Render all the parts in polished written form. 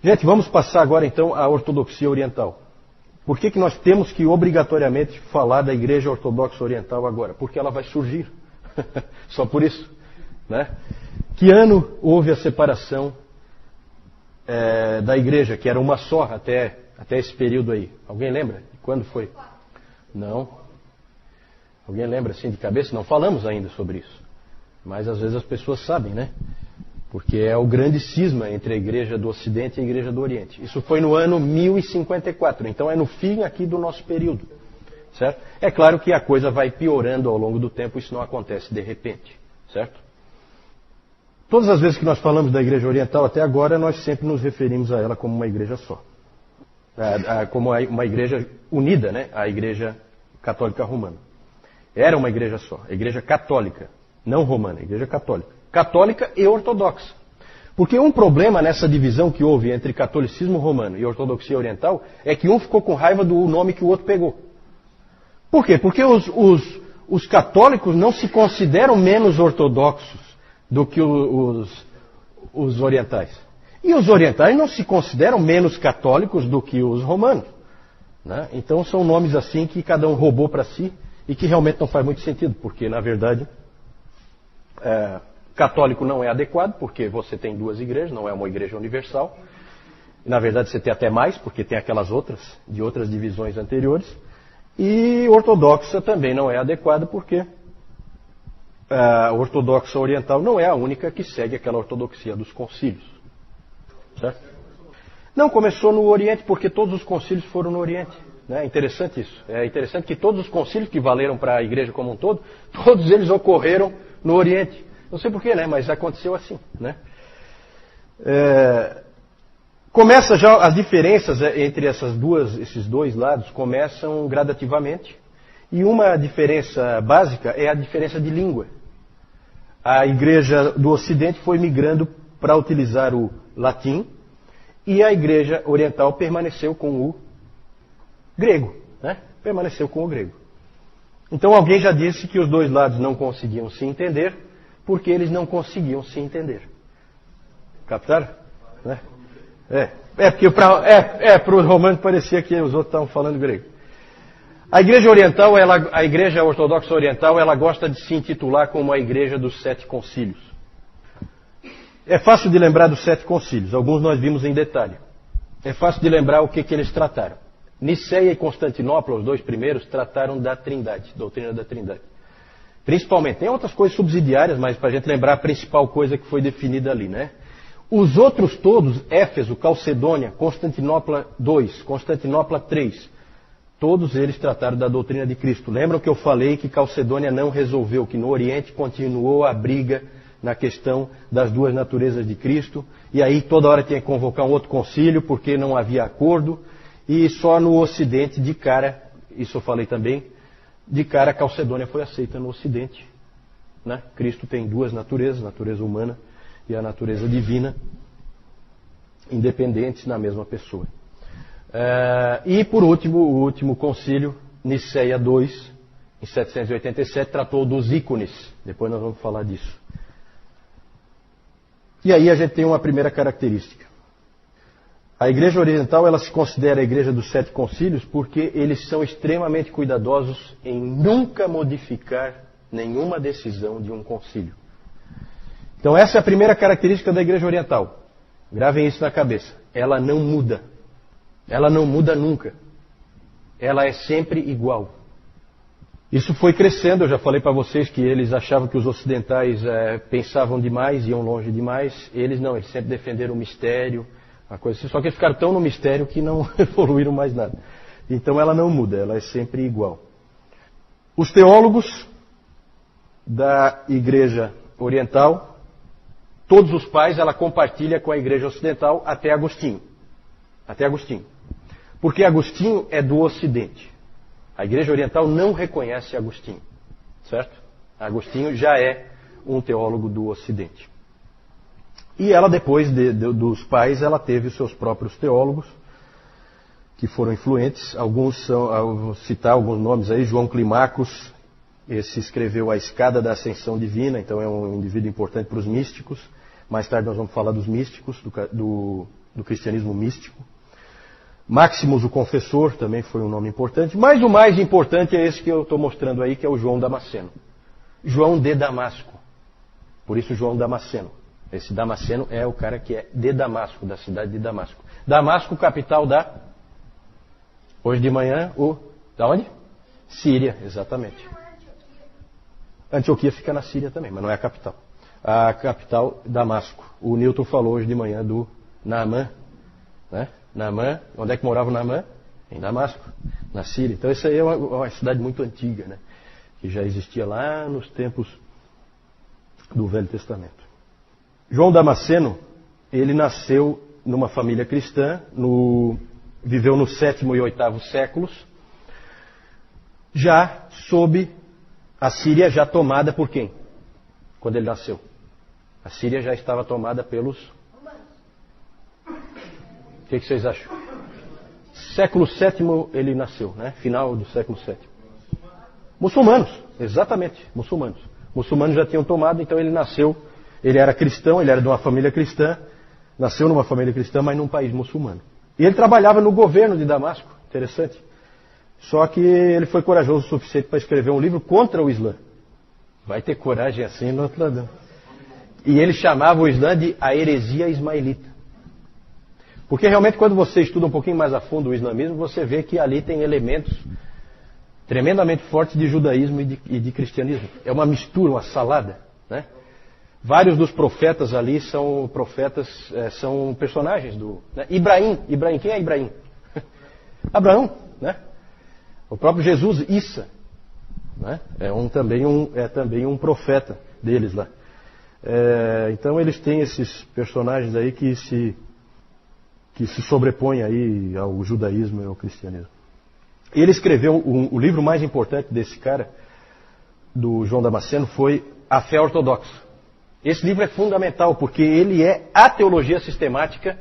Gente, vamos passar agora então à ortodoxia oriental. Por que nós temos que obrigatoriamente falar da Igreja Ortodoxa Oriental agora? Porque ela vai surgir. Só por isso. Né? Que ano houve a separação da Igreja, que era uma só até esse período aí? Alguém lembra? Quando foi? Não. Alguém lembra assim de cabeça? Não falamos ainda sobre isso. Mas às vezes as pessoas sabem, né? Porque é o grande cisma entre a Igreja do Ocidente e a Igreja do Oriente. Isso foi no ano 1054, então é no fim aqui do nosso período. Certo? É claro que a coisa vai piorando ao longo do tempo, isso não acontece de repente. Certo? Todas as vezes que nós falamos da Igreja Oriental até agora, nós sempre nos referimos a ela como uma igreja só. Como uma igreja unida, né? À Igreja Católica Romana. Era uma igreja só, a Igreja Católica, não romana, a Igreja Católica. Católica e ortodoxa. Porque um problema nessa divisão que houve entre catolicismo romano e ortodoxia oriental é que um ficou com raiva do nome que o outro pegou. Por quê? Porque os católicos não se consideram menos ortodoxos do que os orientais. E os orientais não se consideram menos católicos do que os romanos. Né? Então são nomes assim que cada um roubou para si e que realmente não faz muito sentido, porque na verdade católico não é adequado, porque você tem duas igrejas, não é uma igreja universal. E, na verdade você tem até mais, porque tem aquelas outras, de outras divisões anteriores. E ortodoxa também não é adequada, porque a ortodoxa oriental não é a única que segue aquela ortodoxia dos concílios. Certo? Não, começou no Oriente, porque todos os concílios foram no Oriente. É interessante isso. É interessante que todos os concílios que valeram para a igreja como um todo, todos eles ocorreram no Oriente. Não sei porquê, né? Mas aconteceu assim. Né? Começa já as diferenças entre esses dois lados começam gradativamente. E uma diferença básica é a diferença de língua. A igreja do Ocidente foi migrando para utilizar o latim e a igreja oriental permaneceu com o grego. Né? Permaneceu com o grego. Então alguém já disse que os dois lados não conseguiam se entender porque eles não conseguiam se entender. Captaram? Né? Porque para os romanos parecia que os outros estavam falando grego. A igreja oriental, a igreja ortodoxa oriental, ela gosta de se intitular como a igreja dos 7 concílios. É fácil de lembrar dos 7 concílios, alguns nós vimos em detalhe. É fácil de lembrar o que eles trataram. Niceia e Constantinopla, os dois primeiros, trataram da Trindade, doutrina da Trindade. Principalmente, tem outras coisas subsidiárias, mas para a gente lembrar a principal coisa que foi definida ali, né? Os outros todos, Éfeso, Calcedônia, Constantinopla II, Constantinopla III, todos eles trataram da doutrina de Cristo. Lembram que eu falei que Calcedônia não resolveu, que no Oriente continuou a briga na questão das duas naturezas de Cristo, e aí toda hora tinha que convocar um outro concílio, porque não havia acordo, e só no Ocidente, de cara, isso eu falei também, de cara a Calcedônia foi aceita no Ocidente. Né? Cristo tem duas naturezas, a natureza humana e a natureza divina, independentes na mesma pessoa. E por último, o último concílio, Niceia II, em 787, tratou dos ícones. Depois nós vamos falar disso. E aí a gente tem uma primeira característica. A Igreja Oriental ela se considera a Igreja dos 7 concílios porque eles são extremamente cuidadosos em nunca modificar nenhuma decisão de um concílio. Então essa é a primeira característica da Igreja Oriental. Gravem isso na cabeça. Ela não muda. Ela não muda nunca. Ela é sempre igual. Isso foi crescendo, eu já falei para vocês que eles achavam que os ocidentais pensavam demais, iam longe demais. Eles não, eles sempre defenderam o mistério, a coisa assim. Só que eles ficaram tão no mistério que não evoluíram mais nada. Então ela não muda, ela é sempre igual. Os teólogos da Igreja Oriental, todos os pais, ela compartilha com a Igreja Ocidental até Agostinho. Até Agostinho. Porque Agostinho é do Ocidente. A Igreja Oriental não reconhece Agostinho. Certo? Agostinho já é um teólogo do Ocidente. E ela, depois dos pais, ela teve os seus próprios teólogos, que foram influentes. Alguns vou citar alguns nomes aí. João Climacus, esse escreveu A Escada da Ascensão Divina, então é um indivíduo importante para os místicos. Mais tarde nós vamos falar dos místicos, do cristianismo místico. Maximus, o confessor, também foi um nome importante. Mas o mais importante é esse que eu estou mostrando aí, que é o João Damasceno. João de Damasco. Por isso João Damasceno. Esse Damasceno é o cara que é de Damasco, da cidade de Damasco. Damasco, capital da... Hoje de manhã, da onde? Síria, exatamente. Antioquia fica na Síria também, mas não é a capital. A capital, Damasco. O Newton falou hoje de manhã do Naamã, né? Naamã, onde é que morava o Naamã? Em Damasco, na Síria. Então isso aí é uma cidade muito antiga, né? Que já existia lá nos tempos do Velho Testamento. João Damasceno, ele nasceu numa família cristã, viveu no 7º e 8º séculos, já sob a Síria já tomada por quem? Quando ele nasceu. A Síria já estava tomada pelos... O que vocês acham? Século VII ele nasceu, né? Final do século VII. Muçulmanos, exatamente, muçulmanos. Muçulmanos já tinham tomado, então ele nasceu, ele era cristão, ele era de uma família cristã, nasceu numa família cristã, mas num país muçulmano. E ele trabalhava no governo de Damasco, interessante. Só que ele foi corajoso o suficiente para escrever um livro contra o Islã. Vai ter coragem assim, não está dando. E ele chamava o Islã de a heresia ismaelita. Porque realmente quando você estuda um pouquinho mais a fundo o islamismo, você vê que ali tem elementos tremendamente fortes de judaísmo e de cristianismo. É uma mistura, uma salada, né? Vários dos profetas ali são são personagens do... Né? Ibrahim, quem é Ibrahim? Abraão, né? O próprio Jesus, Issa, né? É também um profeta deles lá. Então eles têm esses personagens aí que se sobrepõem aí ao judaísmo e ao cristianismo. Ele escreveu o livro mais importante desse cara, do João Damasceno, foi A Fé Ortodoxa. Esse livro é fundamental porque ele é a teologia sistemática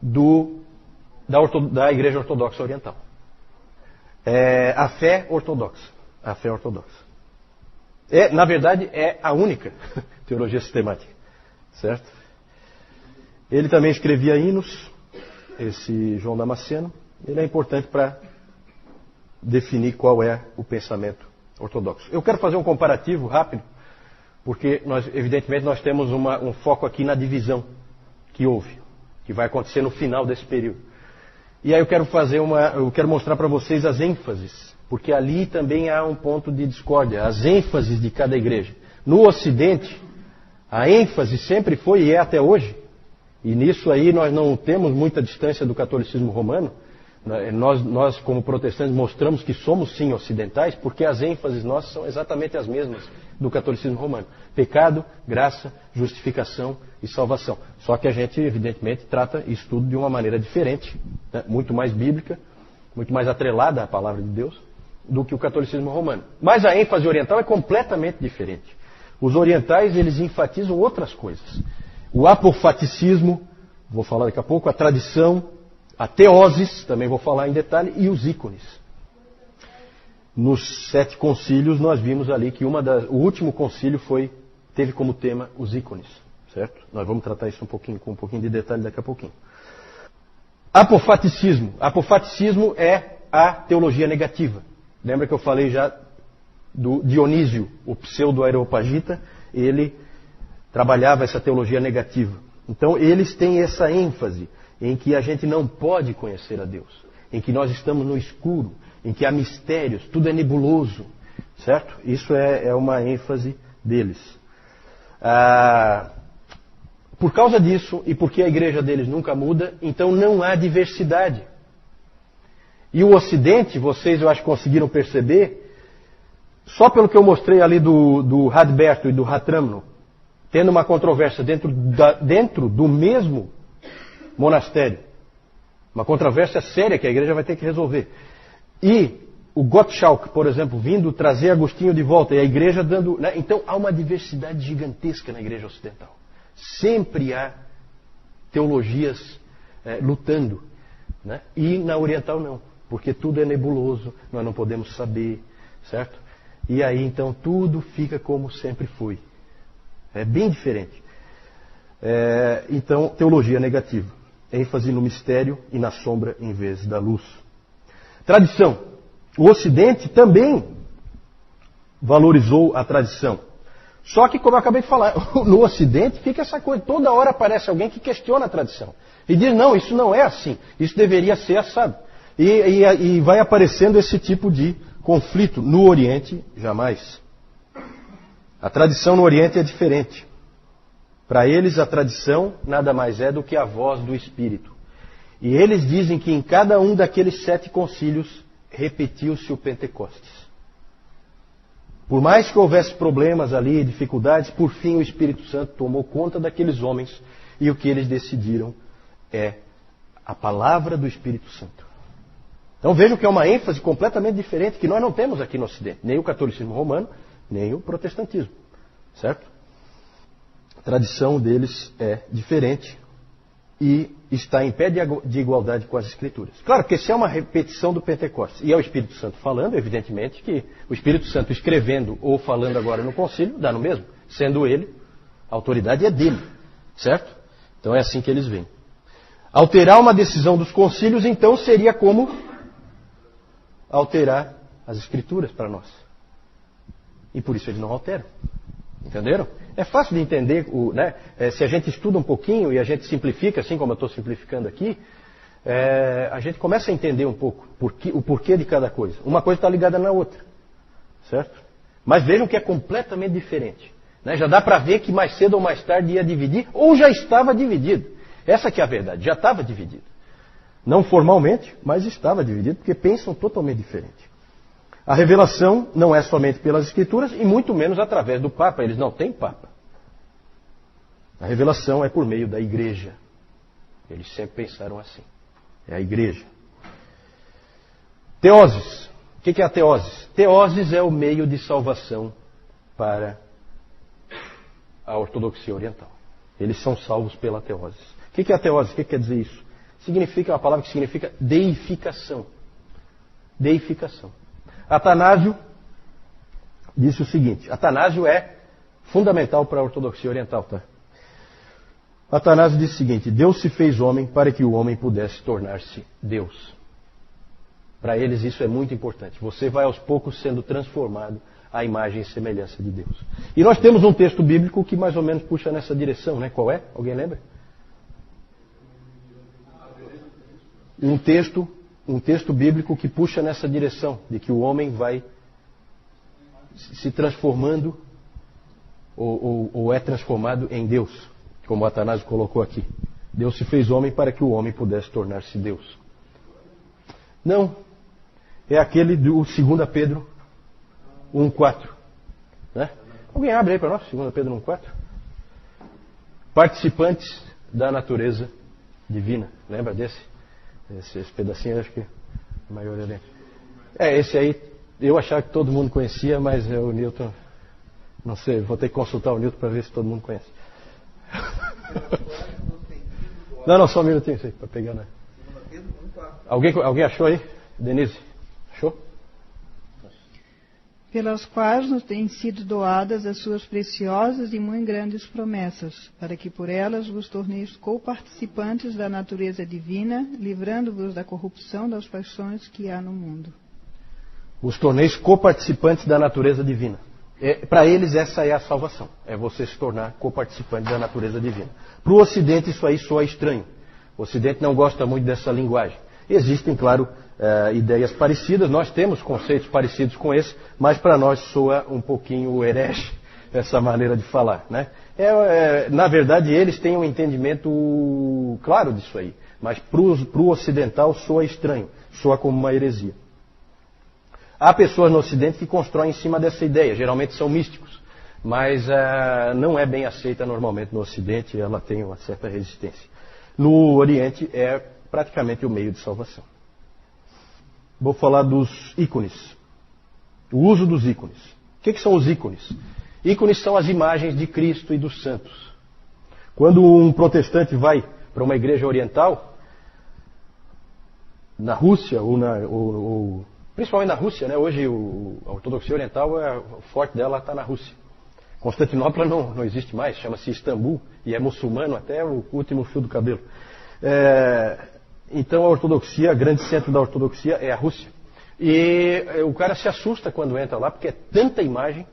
da Igreja Ortodoxa Oriental. A fé ortodoxa. A fé ortodoxa. Na verdade, é a única teologia sistemática. Certo? Ele também escrevia hinos, esse João Damasceno. Ele é importante para definir qual é o pensamento ortodoxo. Eu quero fazer um comparativo rápido, porque evidentemente nós temos um foco aqui na divisão que houve, que vai acontecer no final desse período. E aí eu quero mostrar para vocês as ênfases, porque ali também há um ponto de discórdia, as ênfases de cada igreja. No Ocidente, a ênfase sempre foi e é até hoje, e nisso aí nós não temos muita distância do catolicismo romano. Nós, como protestantes, mostramos que somos sim ocidentais, porque as ênfases nossas são exatamente as mesmas do catolicismo romano. Pecado, graça, justificação e salvação. Só que a gente, evidentemente, trata isso tudo de uma maneira diferente, né? Muito mais bíblica, muito mais atrelada à palavra de Deus, do que o catolicismo romano. Mas a ênfase oriental é completamente diferente. Os orientais, eles enfatizam outras coisas. O apofaticismo, vou falar daqui a pouco, a tradição, a teoses, também vou falar em detalhe, e os ícones. Nos 7 concílios nós vimos ali que o último concílio teve como tema os ícones, certo? Nós vamos tratar isso com um pouquinho de detalhe daqui a pouquinho. Apofaticismo. Apofaticismo é a teologia negativa. Lembra que eu falei já do Dionísio, o pseudo-areopagita? Ele trabalhava essa teologia negativa. Então eles têm essa ênfase em que a gente não pode conhecer a Deus, em que nós estamos no escuro, em que há mistérios, tudo é nebuloso, certo? Isso é uma ênfase deles. Por causa disso, e porque a igreja deles nunca muda, então não há diversidade. E o Ocidente, vocês eu acho que conseguiram perceber, só pelo que eu mostrei ali do Radberto e do Ratramno, tendo uma controvérsia dentro do mesmo monastério. Uma controvérsia séria que a igreja vai ter que resolver. E o Gottschalk, por exemplo, vindo trazer Agostinho de volta, e a igreja dando... Né? Então há uma diversidade gigantesca na igreja ocidental. Sempre há teologias lutando. Né? E na oriental não, porque tudo é nebuloso, nós não podemos saber, certo? E aí então tudo fica como sempre foi. É bem diferente. Então, teologia negativa. ênfase no mistério e na sombra em vez da luz. Tradição. O Ocidente também valorizou a tradição. Só que, como eu acabei de falar, no Ocidente fica essa coisa, toda hora aparece alguém que questiona a tradição. E diz, não, isso não é assim, isso deveria ser assado. E vai aparecendo esse tipo de conflito. No Oriente, jamais. A tradição no Oriente é diferente. Para eles, a tradição nada mais é do que a voz do Espírito. E eles dizem que em cada um daqueles 7 concílios repetiu-se o Pentecostes. Por mais que houvesse problemas ali, dificuldades, por fim o Espírito Santo tomou conta daqueles homens e o que eles decidiram é a palavra do Espírito Santo. Então vejam que é uma ênfase completamente diferente que nós não temos aqui no Ocidente. Nem o catolicismo romano, nem o protestantismo. Certo? A tradição deles é diferente e está em pé de igualdade com as Escrituras. Claro que se é uma repetição do Pentecostes e é o Espírito Santo falando, evidentemente que o Espírito Santo escrevendo ou falando agora no concílio, dá no mesmo. Sendo ele, a autoridade é dele. Certo? Então é assim que eles veem. Alterar uma decisão dos concílios, então, seria como alterar as Escrituras para nós. E por isso eles não alteram. Entenderam? É fácil de entender, né? Se a gente estuda um pouquinho e a gente simplifica, assim como eu estou simplificando aqui, a gente começa a entender um pouco o porquê de cada coisa. Uma coisa está ligada na outra. Certo? Mas vejam que é completamente diferente. Né? Já dá para ver que mais cedo ou mais tarde ia dividir, ou já estava dividido. Essa que é a verdade, já estava dividido. Não formalmente, mas estava dividido, porque pensam totalmente diferente. A revelação não é somente pelas Escrituras e muito menos através do Papa. Eles não têm Papa. A revelação é por meio da Igreja. Eles sempre pensaram assim. É a Igreja. Teoses. O que é a teoses? Teoses é o meio de salvação para a ortodoxia oriental. Eles são salvos pela teoses. O que é a teose? O que quer dizer isso? Significa uma palavra que significa deificação. Deificação. Atanásio disse o seguinte, Atanásio é fundamental para a ortodoxia oriental, tá? Atanásio disse o seguinte, Deus se fez homem para que o homem pudesse tornar-se Deus. Para eles isso é muito importante. Você vai aos poucos sendo transformado à imagem e semelhança de Deus. E nós temos um texto bíblico que mais ou menos puxa nessa direção, né? Qual é? Alguém lembra? Um texto bíblico que puxa nessa direção, de que o homem vai se transformando ou é transformado em Deus, como Atanásio colocou aqui. Deus se fez homem para que o homem pudesse tornar-se Deus. Não, é aquele do 2 Pedro 1,4. Né? Alguém abre aí para nós, 2 Pedro 1,4? Participantes da natureza divina. Lembra desse? Esse pedacinho, acho que a maioria dele. Esse aí, eu achava que todo mundo conhecia, mas o Newton, não sei, vou ter que consultar o Newton para ver se todo mundo conhece. Não, só um minutinho, para pegar, né? Alguém achou aí? Denise, achou? Pelas quais nos têm sido doadas as suas preciosas e muito grandes promessas, para que por elas vos torneis coparticipantes da natureza divina, livrando-vos da corrupção das paixões que há no mundo. Os torneis coparticipantes da natureza divina. Para eles essa é a salvação, é você se tornar coparticipante da natureza divina. Para o Ocidente isso aí soa estranho. O Ocidente não gosta muito dessa linguagem. Existem, claro, ideias parecidas, nós temos conceitos parecidos com esse, mas para nós soa um pouquinho herege essa maneira de falar. Né? Na verdade, eles têm um entendimento claro disso aí, mas para o ocidental soa estranho, soa como uma heresia. Há pessoas no Ocidente que constroem em cima dessa ideia, geralmente são místicos, mas não é bem aceita normalmente no Ocidente, ela tem uma certa resistência. No Oriente é praticamente o meio de salvação. Vou falar dos ícones. O uso dos ícones. O que são os ícones? Ícones são as imagens de Cristo e dos santos. Quando um protestante vai para uma igreja oriental, na Rússia, principalmente na Rússia, né? Hoje a ortodoxia oriental, o forte dela está na Rússia. Constantinopla não existe mais, chama-se Istambul, e é muçulmano até o último fio do cabelo. Então a ortodoxia, o grande centro da ortodoxia é a Rússia. E o cara se assusta quando entra lá, porque é tanta imagem,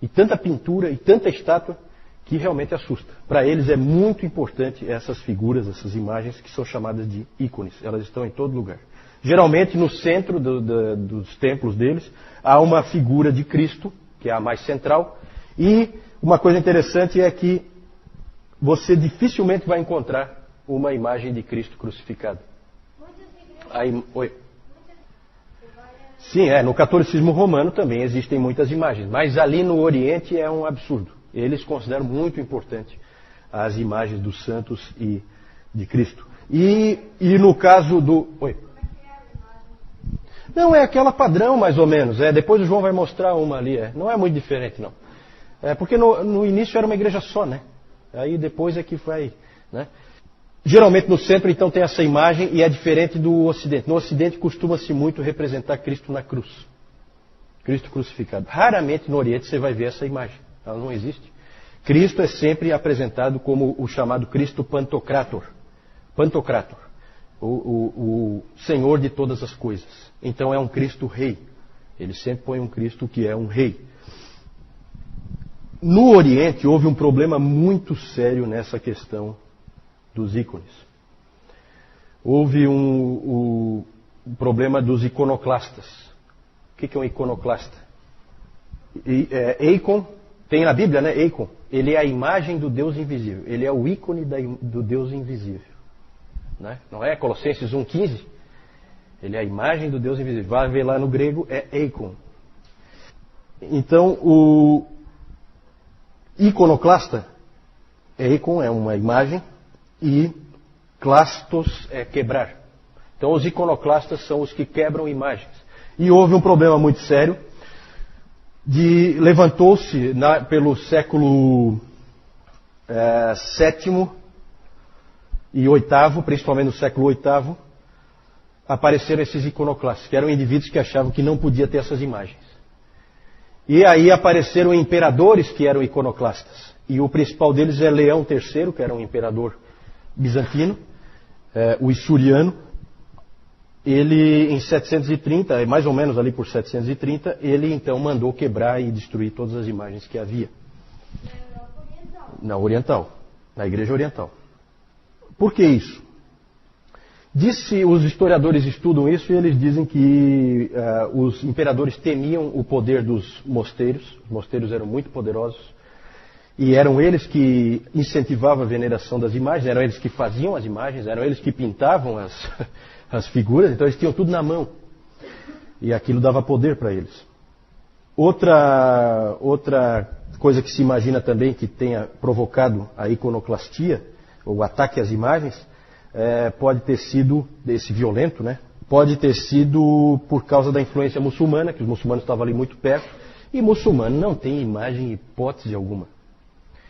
e tanta pintura, e tanta estátua, que realmente assusta. Para eles é muito importante essas figuras, essas imagens, que são chamadas de ícones. Elas estão em todo lugar. Geralmente no centro dos templos deles há uma figura de Cristo, que é a mais central. E uma coisa interessante é que você dificilmente vai encontrar uma imagem de Cristo crucificado. Oi. Sim, no catolicismo romano também existem muitas imagens, mas ali no Oriente é um absurdo. Eles consideram muito importante as imagens dos santos e de Cristo. E no caso do... Oi. Não, é aquela padrão mais ou menos. Depois o João vai mostrar uma ali. Não é muito diferente, não. Porque no início era uma igreja só, né? Aí depois é que vai... Né? Geralmente no centro, então, tem essa imagem e é diferente do Ocidente. No Ocidente costuma-se muito representar Cristo na cruz. Cristo crucificado. Raramente no Oriente você vai ver essa imagem. Ela não existe. Cristo é sempre apresentado como o chamado Cristo Pantocrator. Pantocrator. O Senhor de todas as coisas. Então é um Cristo rei. Ele sempre põe um Cristo que é um rei. No Oriente houve um problema muito sério nessa questão dos ícones. Houve um problema dos iconoclastas. O que é um iconoclasta? Eikon, tem na Bíblia, né? Eikon. Ele é a imagem do Deus invisível. Ele é o ícone do Deus invisível. Né? Não é Colossenses 1,15? Ele é a imagem do Deus invisível. Vai ver lá no grego, é Eikon. Então, o iconoclasta, Eikon é uma imagem, e clastos é quebrar. Então os iconoclastas são os que quebram imagens. E houve um problema muito sério. Levantou-se pelo século VII e VIII, principalmente no século VIII, apareceram esses iconoclastas, que eram indivíduos que achavam que não podia ter essas imagens. E aí apareceram imperadores que eram iconoclastas. E o principal deles é Leão III, que era um imperador bizantino, o Isuriano. Ele, em 730, mais ou menos ali por 730, ele então mandou quebrar e destruir todas as imagens que havia. Na Oriental, na Igreja Oriental. Por que isso? Os historiadores estudam isso e eles dizem que os imperadores temiam o poder dos mosteiros. Os mosteiros eram muito poderosos. E eram eles que incentivavam a veneração das imagens, eram eles que faziam as imagens, eram eles que pintavam as figuras, então eles tinham tudo na mão. E aquilo dava poder para eles. Outra coisa que se imagina também que tenha provocado a iconoclastia, o ataque às imagens, pode ter sido, esse violento, né? Pode ter sido por causa da influência muçulmana, que os muçulmanos estavam ali muito perto, e muçulmano não tem imagem em hipótese alguma.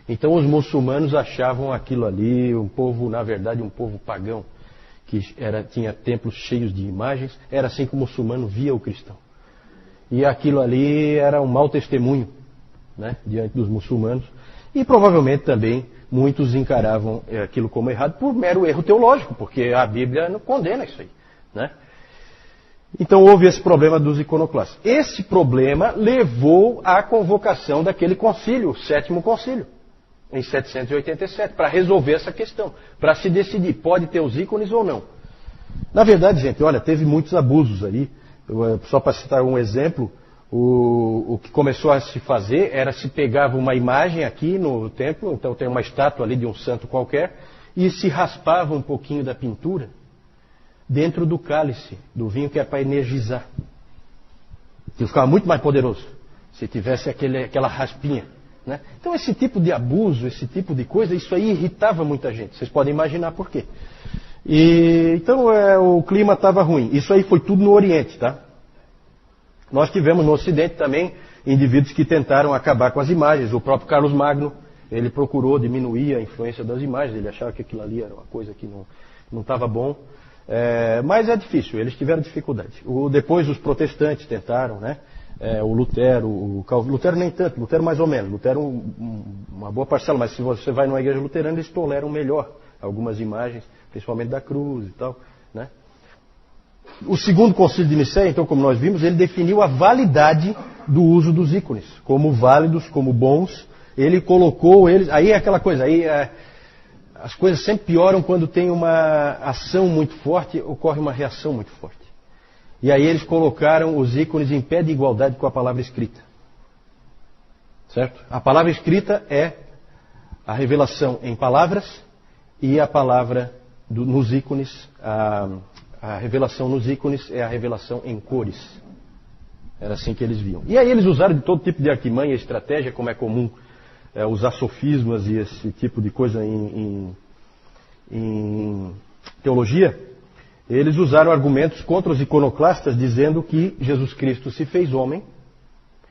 Então os muçulmanos achavam aquilo ali, um povo, na verdade, um povo pagão, que tinha templos cheios de imagens, era assim que o muçulmano via o cristão. E aquilo ali era um mau testemunho, né, diante dos muçulmanos, e provavelmente também muitos encaravam aquilo como errado por mero erro teológico, porque a Bíblia não condena isso aí, né? Então houve esse problema dos iconoclastas. Esse problema levou à convocação daquele concílio, o sétimo concílio, em 787, para resolver essa questão, para se decidir, pode ter os ícones ou não. Na verdade, gente, olha, teve muitos abusos aí. Só para citar um exemplo, o que começou a se fazer era se pegava uma imagem aqui no templo, então tem uma estátua ali de um santo qualquer, e se raspava um pouquinho da pintura dentro do cálice, do vinho, que é para energizar. Que ficava muito mais poderoso se tivesse aquela raspinha, né? Então esse tipo de abuso, esse tipo de coisa, isso aí irritava muita gente. Vocês podem imaginar por quê. Então o clima estava ruim. Isso aí foi tudo no Oriente, tá? Nós tivemos no Ocidente também indivíduos que tentaram acabar com as imagens. O próprio Carlos Magno, ele procurou diminuir a influência das imagens. Ele achava que aquilo ali era uma coisa que não estava bom. Mas é difícil, eles tiveram dificuldade. Depois os protestantes tentaram, né? o Lutero, o Calvino. Lutero nem tanto, Lutero mais ou menos. Lutero uma boa parcela, mas se você vai numa igreja luterana, eles toleram melhor algumas imagens, principalmente da cruz e tal, né? O segundo concílio de Nicéia, então, como nós vimos, ele definiu a validade do uso dos ícones, como válidos, como bons. Ele colocou eles... Aí é aquela coisa, as coisas sempre pioram quando tem uma ação muito forte, ocorre uma reação muito forte. E aí eles colocaram os ícones em pé de igualdade com a palavra escrita. Certo? A palavra escrita é a revelação em palavras e a palavra nos ícones, a revelação nos ícones é a revelação em cores. Era assim que eles viam. E aí eles usaram de todo tipo de artimanha e estratégia, como é comum usar sofismas e esse tipo de coisa em teologia. Eles usaram argumentos contra os iconoclastas, dizendo que Jesus Cristo se fez homem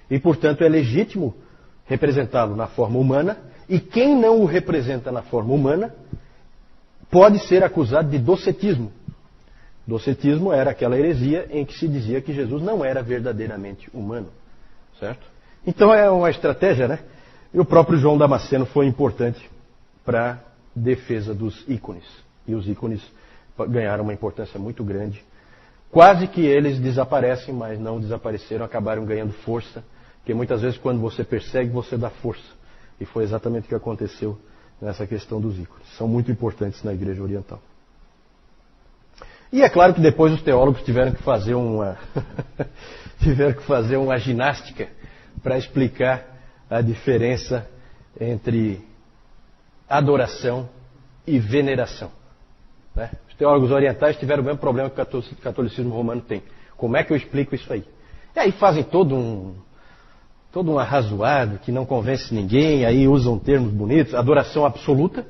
e, portanto, é legítimo representá-lo na forma humana, e quem não o representa na forma humana pode ser acusado de docetismo. Docetismo era aquela heresia em que se dizia que Jesus não era verdadeiramente humano. Certo? Então é uma estratégia, né? E o próprio João Damasceno foi importante para a defesa dos ícones. E os ícones ganharam uma importância muito grande. Quase que eles desaparecem, mas não desapareceram, acabaram ganhando força. Porque muitas vezes quando você persegue, você dá força. E foi exatamente o que aconteceu nessa questão dos ícones. São muito importantes na Igreja Oriental. E é claro que depois os teólogos tiveram que fazer uma ginástica para explicar a diferença entre adoração e veneração. Né? Os teólogos orientais tiveram o mesmo problema que o catolicismo romano tem. Como é que eu explico isso aí? E aí fazem todo um arrazoado que não convence ninguém, aí usam termos bonitos. Adoração absoluta,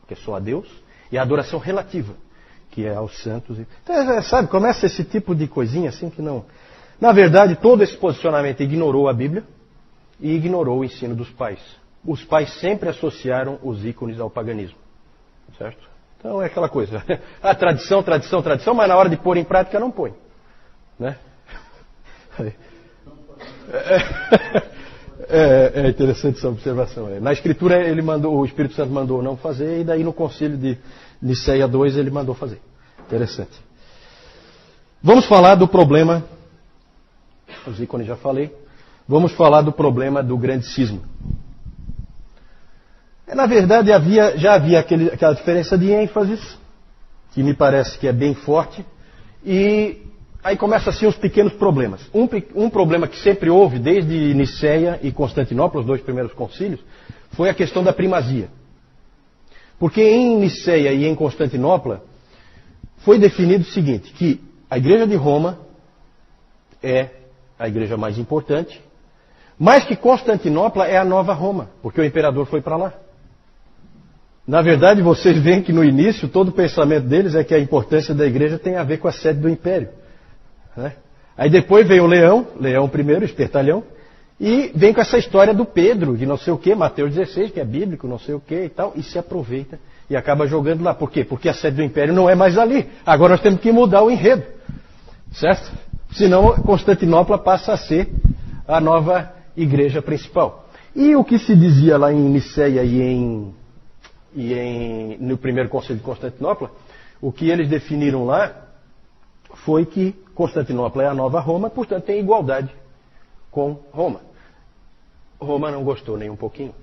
que é só a Deus, e a adoração relativa, que é aos santos. Então, sabe, começa esse tipo de coisinha assim que não... Na verdade, todo esse posicionamento ignorou a Bíblia e ignorou o ensino dos pais. Os pais sempre associaram os ícones ao paganismo. Certo? Então é aquela coisa. A tradição, mas na hora de pôr em prática não põe. Né? É interessante essa observação. Na Escritura o Espírito Santo mandou não fazer, e daí no concílio de Nicéia II ele mandou fazer. Interessante. Vamos falar do problema, os ícones já falei, vamos falar do problema do grande cisma. Na verdade já havia aquela diferença de ênfases, que me parece que é bem forte, e aí começam assim os pequenos problemas. Um problema que sempre houve, desde Nicéia e Constantinopla, os dois primeiros concílios, foi a questão da primazia. Porque em Nicéia e em Constantinopla foi definido o seguinte, que a Igreja de Roma é a igreja mais importante, mas que Constantinopla é a nova Roma, porque o imperador foi para lá. Na verdade, vocês veem que no início todo o pensamento deles é que a importância da igreja tem a ver com a sede do império. Né? Aí depois vem o Leão I, espertalhão, e vem com essa história do Pedro, de não sei o que, Mateus 16, que é bíblico, não sei o que e tal, e se aproveita e acaba jogando lá. Por quê? Porque a sede do império não é mais ali. Agora nós temos que mudar o enredo. Certo? Senão Constantinopla passa a ser a nova igreja principal. E o que se dizia lá em Nicéia no primeiro concílio de Constantinopla, o que eles definiram lá foi que Constantinopla é a nova Roma, portanto tem igualdade com Roma. Roma não gostou nem um pouquinho.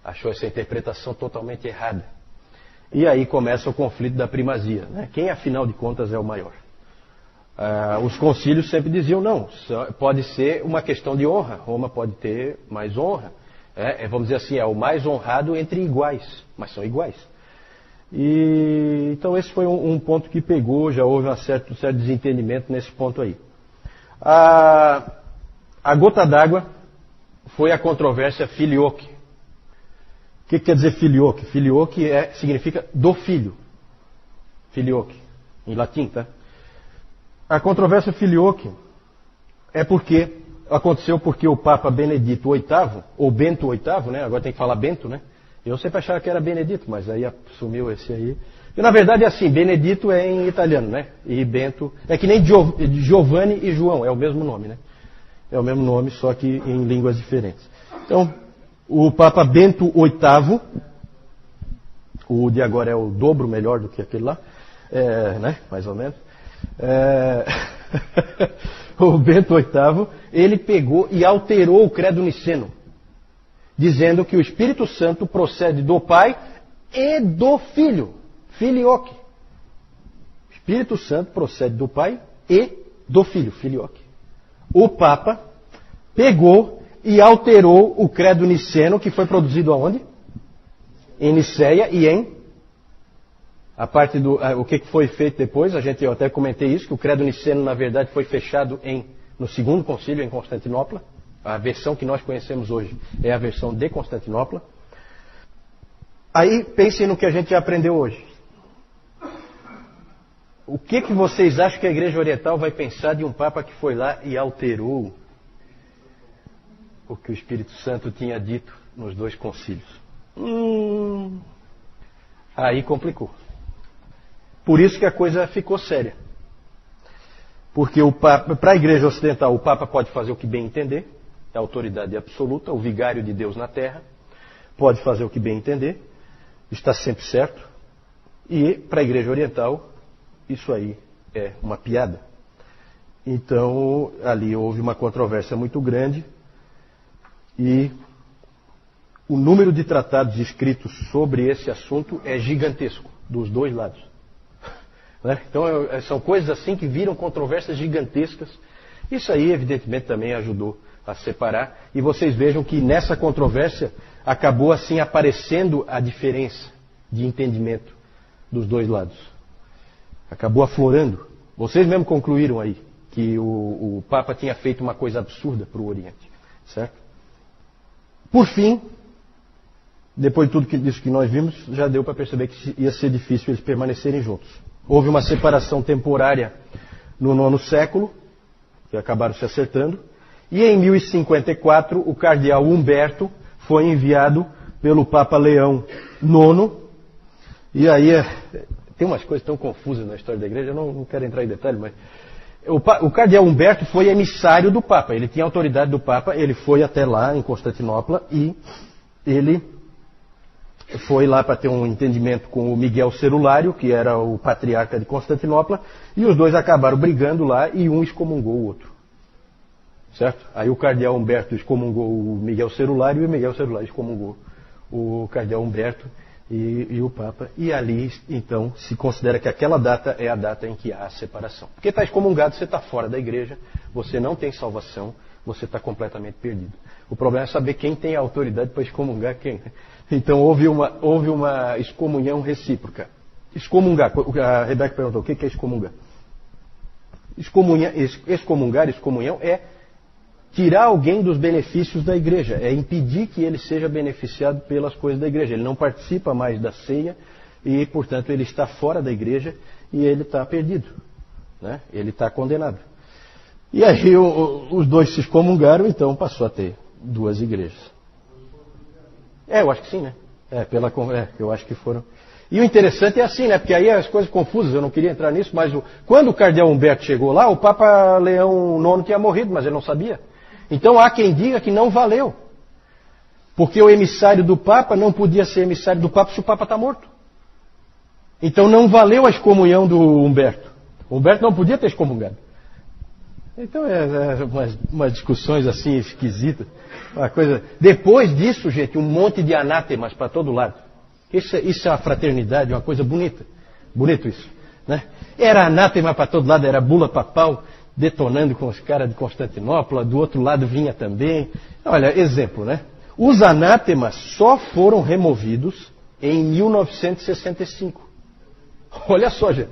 Achou essa interpretação totalmente errada. E aí começa o conflito da primazia. Né? Quem, afinal de contas, é o maior? Os concílios sempre diziam, não, pode ser uma questão de honra. Roma pode ter mais honra. Vamos dizer assim, é o mais honrado entre iguais, mas são iguais. Então esse foi um ponto que pegou, já houve um certo desentendimento nesse ponto aí. A gota d'água foi a controvérsia filioque. O que quer dizer filioque? Filioque significa do filho. Filioque, em latim, tá? A controvérsia filioque aconteceu porque o Papa Benedito VIII, ou Bento VIII, né? Agora tem que falar Bento, né? Eu sempre achava que era Benedito, mas aí assumiu esse aí. E na verdade é assim, Benedito é em italiano, né? E Bento é que nem Giovanni e João, é o mesmo nome, né? É o mesmo nome, só que em línguas diferentes. Então, o Papa Bento VIII, o de agora é o dobro melhor do que aquele lá, né? Mais ou menos. O Bento VIII, ele pegou e alterou o credo niceno, dizendo que o Espírito Santo procede do Pai e do Filho, filioque. O Espírito Santo procede do Pai e do Filho, filioque. O Papa pegou e alterou o credo niceno, que foi produzido aonde? Em Niceia e em... A parte do... O que foi feito depois, eu até comentei isso, que o credo niceno, na verdade, foi fechado no segundo concílio em Constantinopla. A versão que nós conhecemos hoje é a versão de Constantinopla. Aí, pensem no que a gente já aprendeu hoje. O que vocês acham que a Igreja Oriental vai pensar de um Papa que foi lá e alterou o que o Espírito Santo tinha dito nos 2 concílios? Aí complicou. Por isso que a coisa ficou séria. Porque para a Igreja Ocidental, o Papa pode fazer o que bem entender, é a autoridade absoluta, o vigário de Deus na terra, pode fazer o que bem entender, está sempre certo. E para a Igreja Oriental, isso aí é uma piada. Então, ali houve uma controvérsia muito grande e o número de tratados escritos sobre esse assunto é gigantesco, dos 2 lados. Né? Então, são coisas assim que viram controvérsias gigantescas. Isso aí, evidentemente, também ajudou a separar. E vocês vejam que nessa controvérsia acabou assim aparecendo a diferença de entendimento dos 2 lados. Acabou aflorando. Vocês mesmo concluíram aí que o Papa tinha feito uma coisa absurda para o Oriente. Certo? Por fim, depois de tudo isso que nós vimos, já deu para perceber que ia ser difícil eles permanecerem juntos. Houve uma separação temporária no 9º século, que acabaram se acertando, e em 1054 o cardeal Humberto foi enviado pelo Papa Leão IX, e aí tem umas coisas tão confusas na história da igreja, eu não quero entrar em detalhe, mas o cardeal Humberto foi emissário do Papa, ele tinha autoridade do Papa, ele foi até lá em Constantinopla e ele foi lá para ter um entendimento com o Miguel Cerulário, que era o patriarca de Constantinopla, e os 2 acabaram brigando lá e um excomungou o outro. Certo? Aí o cardeal Humberto excomungou o Miguel Cerulário e o Miguel Cerulário excomungou o cardeal Humberto e o Papa. E ali, então, se considera que aquela data é a data em que há a separação. Porque está excomungado, você está fora da igreja, você não tem salvação, você está completamente perdido. O problema é saber quem tem a autoridade para excomungar quem. Então houve uma excomunhão recíproca. Excomungar, a Rebeca perguntou, o que é excomungar? Excomunhão é tirar alguém dos benefícios da igreja, é impedir que ele seja beneficiado pelas coisas da igreja. Ele não participa mais da ceia e, portanto, ele está fora da igreja e ele está perdido. Né? Ele está condenado. E aí os 2 se excomungaram, então passou a ter 2 igrejas. Eu acho que sim, né? Eu acho que foram. E o interessante é assim, né? Porque aí as coisas confusas, eu não queria entrar nisso, mas quando o cardeal Humberto chegou lá, o Papa Leão IX tinha morrido, mas ele não sabia. Então há quem diga que não valeu. Porque o emissário do Papa não podia ser emissário do Papa se o Papa está morto. Então não valeu a excomunhão do Humberto. O Humberto não podia ter excomungado. Então umas discussões assim esquisitas. Uma coisa. Depois disso, gente, um monte de anátemas para todo lado. Isso é uma fraternidade, uma coisa bonita. Bonito isso. Né? Era anátema para todo lado, era bula papal detonando com os caras de Constantinopla, do outro lado vinha também. Olha, exemplo, né? Os anátemas só foram removidos em 1965. Olha só, gente.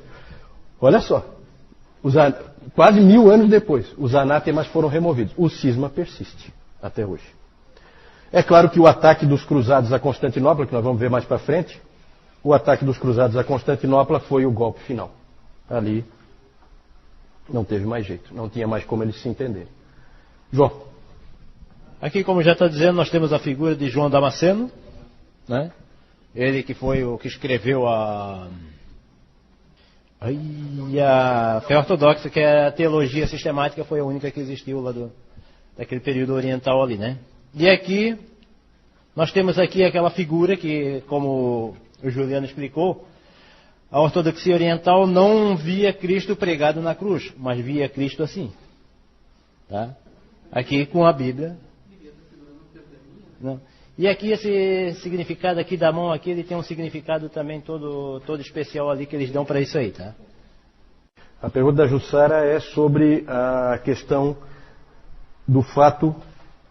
Olha só. Quase 1000 anos depois, os anátemas foram removidos. O cisma persiste até hoje. É claro que o ataque dos cruzados a Constantinopla, que nós vamos ver mais para frente, o ataque dos cruzados a Constantinopla foi o golpe final. Ali não teve mais jeito, não tinha mais como eles se entenderem. João. Aqui, como já está dizendo, nós temos a figura de João Damasceno, né? Ele que foi o que escreveu a fé ortodoxa, que é a teologia sistemática, foi a única que existiu lá daquele período oriental ali, né? E aqui, nós temos aqui aquela figura que, como o Juliano explicou, a ortodoxia oriental não via Cristo pregado na cruz, mas via Cristo assim. Tá? Aqui com a Bíblia. Não. E aqui esse significado aqui da mão aqui, ele tem um significado também todo especial ali que eles dão para isso aí, tá? A pergunta da Jussara é sobre a questão do fato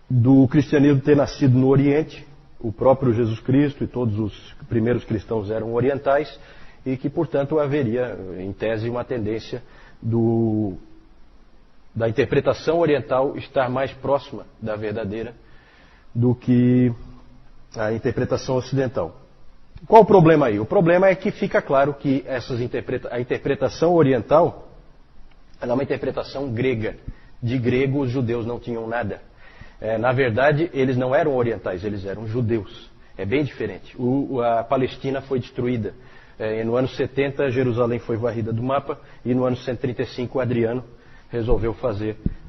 do cristianismo ter nascido no Oriente. O próprio Jesus Cristo e todos os primeiros cristãos eram orientais e que, portanto, haveria, em tese, uma tendência da interpretação oriental estar mais próxima da verdadeira do que a interpretação ocidental. Qual o problema aí? O problema é que fica claro que a interpretação oriental é uma interpretação grega. De grego, os judeus não tinham nada. Na verdade, eles não eram orientais, eles eram judeus. É bem diferente. A Palestina foi destruída. No ano 70, Jerusalém foi varrida do mapa e no ano 135, Adriano resolveu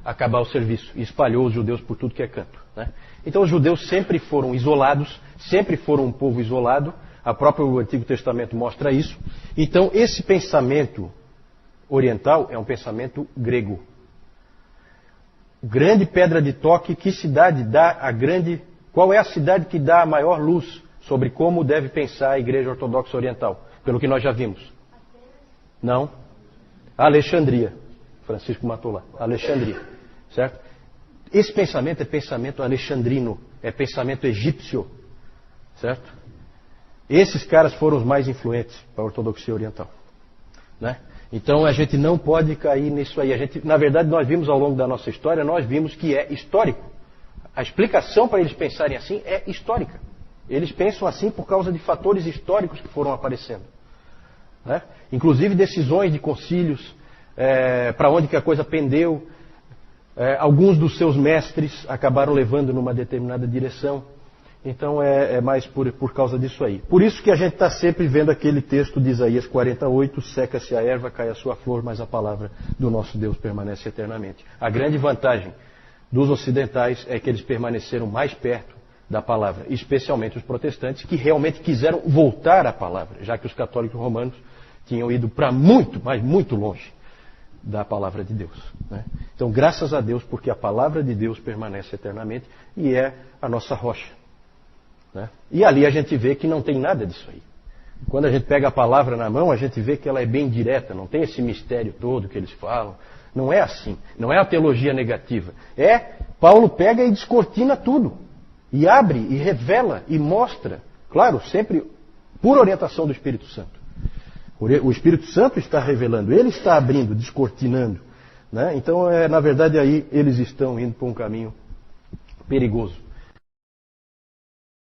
acabar o serviço e espalhou os judeus por tudo que é canto. Né? Então os judeus sempre foram isolados, sempre foram um povo isolado. O próprio Antigo Testamento mostra isso. Então esse pensamento oriental é um pensamento grego. Grande pedra de toque, que cidade dá qual é a cidade que dá a maior luz sobre como deve pensar a Igreja Ortodoxa Oriental? Pelo que nós já vimos. Não. Alexandria. Francisco matou lá. Alexandria. Certo? Esse pensamento é pensamento alexandrino. É pensamento egípcio. Certo? Esses caras foram os mais influentes para a ortodoxia oriental. Né? Então a gente não pode cair nisso aí. Na verdade, nós vimos ao longo da nossa história, nós vimos que é histórico. A explicação para eles pensarem assim é histórica. Eles pensam assim por causa de fatores históricos que foram aparecendo. Né? Inclusive decisões de concílios, para onde que a coisa pendeu. Alguns dos seus mestres acabaram levando numa determinada direção. Então é mais por causa disso aí. Por isso que a gente está sempre vendo aquele texto de Isaías 48, seca-se a erva, cai a sua flor, mas a palavra do nosso Deus permanece eternamente. A grande vantagem dos ocidentais é que eles permaneceram mais perto da palavra, especialmente os protestantes, que realmente quiseram voltar à palavra, já que os católicos romanos tinham ido para muito, mas muito longe da palavra de Deus. Né? Então, graças a Deus, porque a palavra de Deus permanece eternamente e é a nossa rocha. Né? E ali a gente vê que não tem nada disso aí. Quando a gente pega a palavra na mão, a gente vê que ela é bem direta, não tem esse mistério todo que eles falam. Não é assim, não é a teologia negativa. Paulo pega e descortina tudo. E abre, e revela, e mostra. Claro, sempre por orientação do Espírito Santo. O Espírito Santo está revelando, ele está abrindo, descortinando. Né? Então, na verdade, aí eles estão indo por um caminho perigoso.